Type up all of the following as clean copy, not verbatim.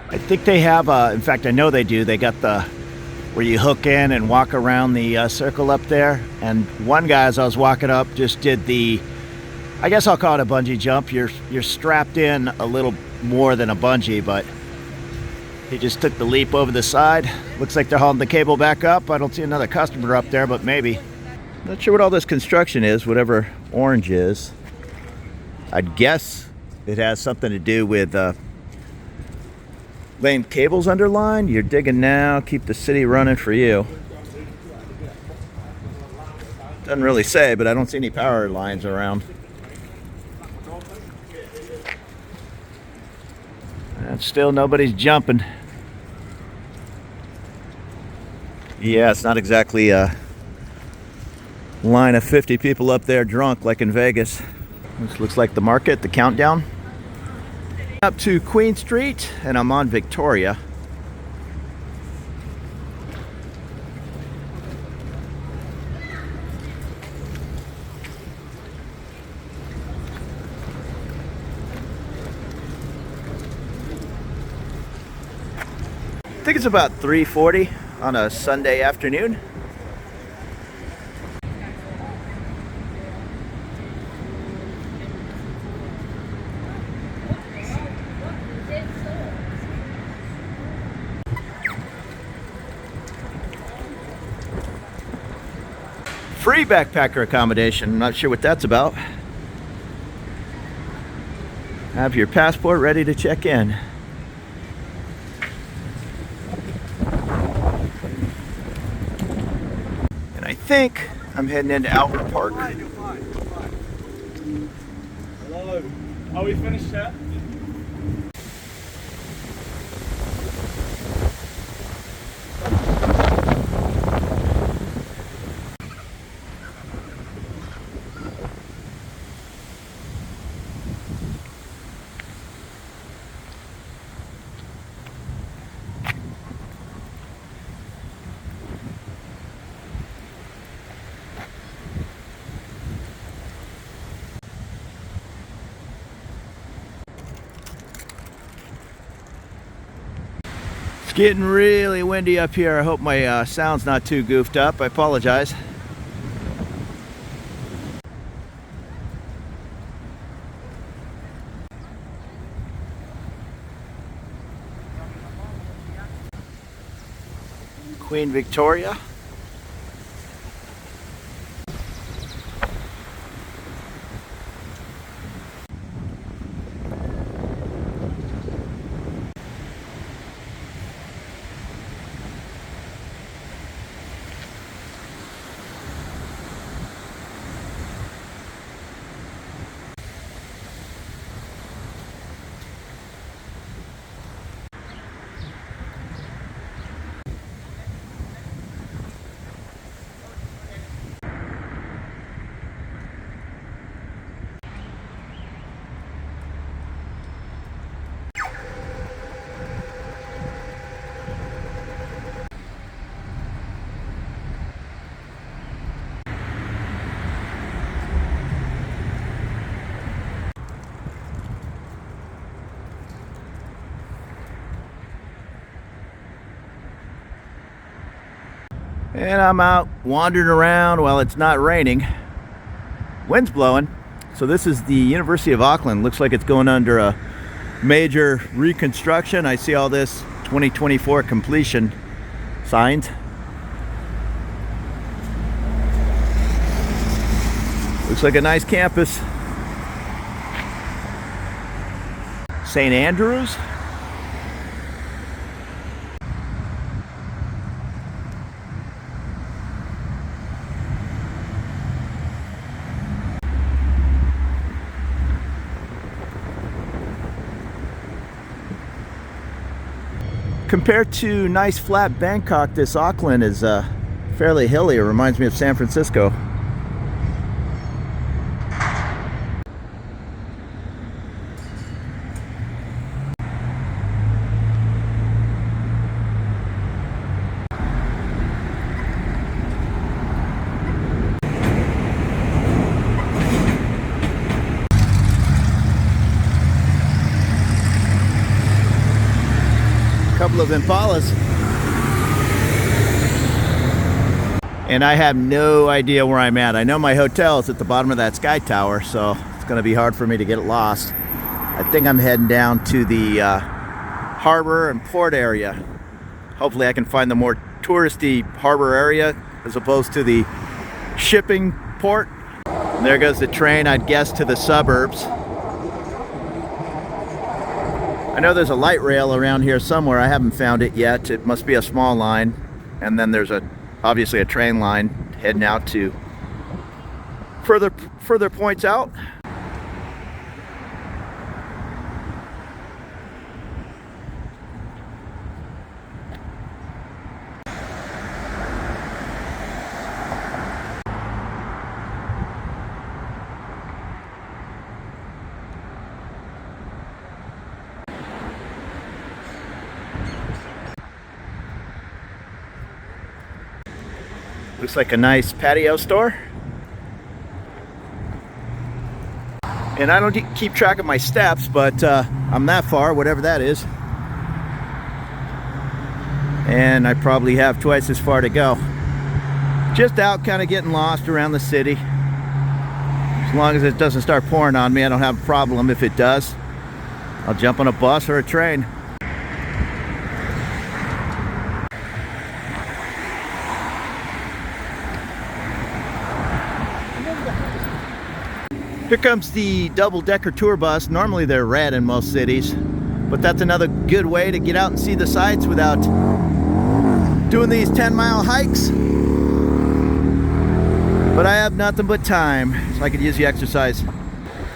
I think they have, in fact, I know they do. They got the where you hook in and walk around the circle up there. And one guy, as I was walking up, just did the, I guess I'll call it a bungee jump. You're strapped in a little more than a bungee, but he just took the leap over the side. Looks like they're hauling the cable back up. I don't see another customer up there, but maybe. Not sure what all this construction is, whatever orange is. I'd guess it has something to do with laying cables underline. You're digging now, keep the city running for you. Doesn't really say, but I don't see any power lines around. And still nobody's jumping. Yeah, it's not exactly a line of 50 people up there drunk like in Vegas. This looks like the market, the countdown. Up to Queen Street, and I'm on Victoria. I think it's about 3:40 on a Sunday afternoon. Free backpacker accommodation. I'm not sure what that's about. Have your passport ready to check in. And I think I'm heading into Albert Park. Hello. Are we finished yet? Getting really windy up here. I hope my sound's not too goofed up. I apologize. Queen Victoria. And I'm out wandering around while it's not raining. Wind's blowing. So this is the University of Auckland. Looks like it's going under a major reconstruction. I see all this 2024 completion signs. Looks like a nice campus. St. Andrews. Compared to nice flat Bangkok, this Auckland is fairly hilly. It reminds me of San Francisco. couple of Impalas. And I have no idea where I'm at. I know my hotel is at the bottom of that sky tower, so it's gonna be hard for me to get lost. I think I'm heading down to the harbor and port area. Hopefully I can find the more touristy harbor area as opposed to the shipping port. And there goes the train, I'd guess, to the suburbs. I know there's a light rail around here somewhere. I haven't found it yet. It must be a small line. And then there's obviously a train line heading out to further points out. Looks like a nice patio store. And I don't keep track of my steps, but I'm that far, whatever that is. And I probably have twice as far to go. Just out kind of getting lost around the city. As long as it doesn't start pouring on me, I don't have a problem. If it does, I'll jump on a bus or a train. Here comes the double-decker tour bus. Normally they're red in most cities, but that's another good way to get out and see the sights without doing these 10-mile hikes. But I have nothing but time, so I could use the exercise.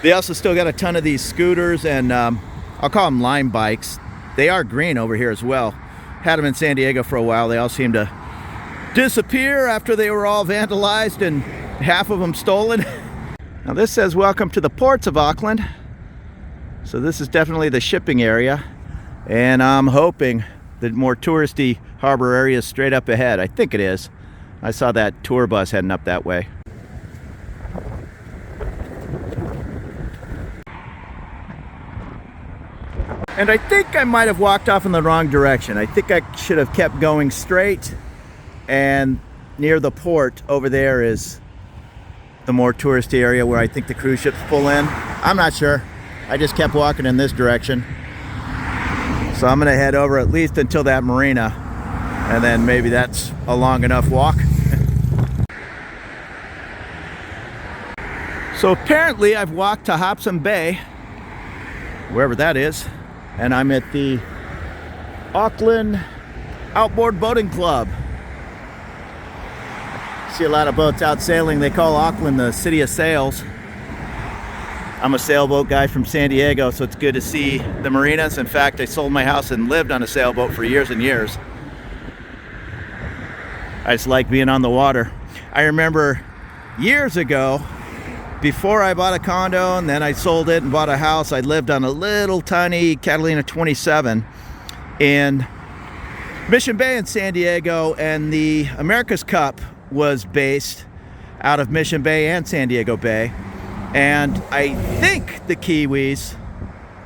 They also still got a ton of these scooters and I'll call them Lime bikes. They are green over here as well. Had them in San Diego for a while. They all seemed to disappear after they were all vandalized and half of them stolen. Now this says welcome to the ports of Auckland. So this is definitely the shipping area. And I'm hoping the more touristy harbor area is straight up ahead. I think it is. I saw that tour bus heading up that way. And I think I might have walked off in the wrong direction. I think I should have kept going straight, and near the port over there is the more touristy area where I think the cruise ships pull in. I'm not sure. I just kept walking in this direction. So I'm gonna head over at least until that marina, and then maybe that's a long enough walk. So apparently I've walked to Hobson Bay, wherever that is, and I'm at the Auckland Outboard Boating Club. See a lot of boats out sailing. They call Auckland the city of sails. I'm a sailboat guy from San Diego, so it's good to see the marinas. In fact, I sold my house and lived on a sailboat for years and years. I just like being on the water. I remember years ago, before I bought a condo and then I sold it and bought a house, I lived on a little tiny Catalina 27 in Mission Bay in San Diego, and the America's Cup was based out of Mission Bay and San Diego Bay. And I think the Kiwis,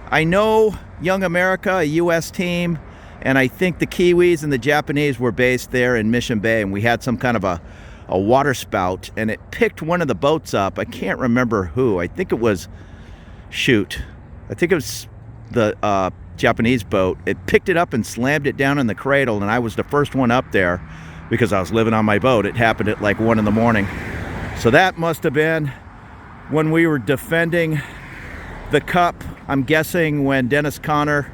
I know Young America, a US team, and I think the Kiwis and the Japanese were based there in Mission Bay, and we had some kind of a water spout, and it picked one of the boats up. I can't remember who. I think it was, I think it was the Japanese boat. It picked it up and slammed it down in the cradle, and I was the first one up there because I was living on my boat. It happened at like 1 in the morning. So that must have been when we were defending the cup. I'm guessing when Dennis Conner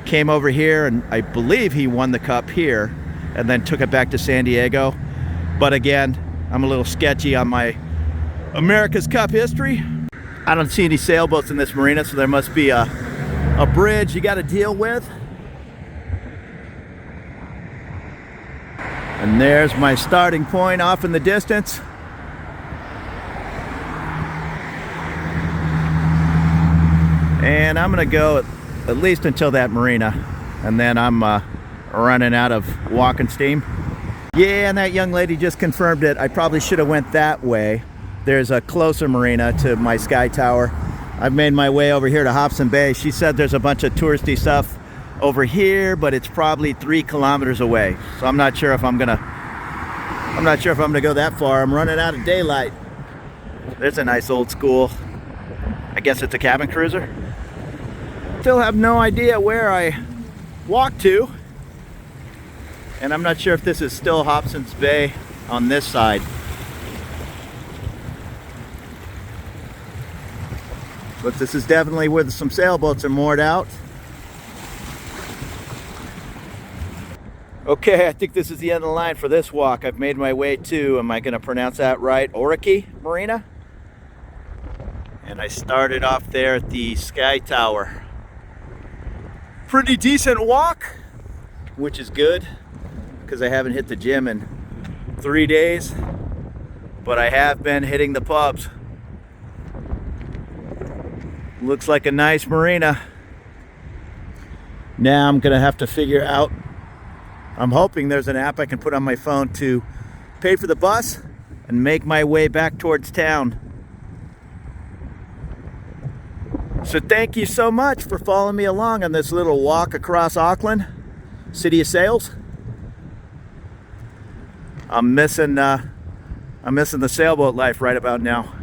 came over here, and I believe he won the cup here and then took it back to San Diego. But again, I'm a little sketchy on my America's Cup history. I don't see any sailboats in this marina, so there must be a bridge you got to deal with. And there's my starting point off in the distance. And I'm gonna go at least until that marina, and then I'm running out of walking steam. Yeah, and that young lady just confirmed it. I probably should have went that way. There's a closer marina to my sky tower. I've made my way over here to Hobson Bay. She said there's a bunch of touristy stuff over here, but it's probably 3 kilometers away. So I'm not sure if I'm gonna go that far. I'm running out of daylight. There's a nice old school. I guess it's a cabin cruiser. Still have no idea where I walked to. And I'm not sure if this is still Hobson's Bay on this side. But this is definitely where some sailboats are moored out. Okay, I think this is the end of the line for this walk. I've made my way to, am I going to pronounce that right, Oriki Marina? And I started off there at the Sky Tower. Pretty decent walk, which is good because I haven't hit the gym in 3 days, but I have been hitting the pubs. Looks like a nice marina. Now I'm gonna have to figure out, I'm hoping there's an app I can put on my phone to pay for the bus and make my way back towards town. So thank you so much for following me along on this little walk across Auckland, City of Sails. I'm missing the sailboat life right about now.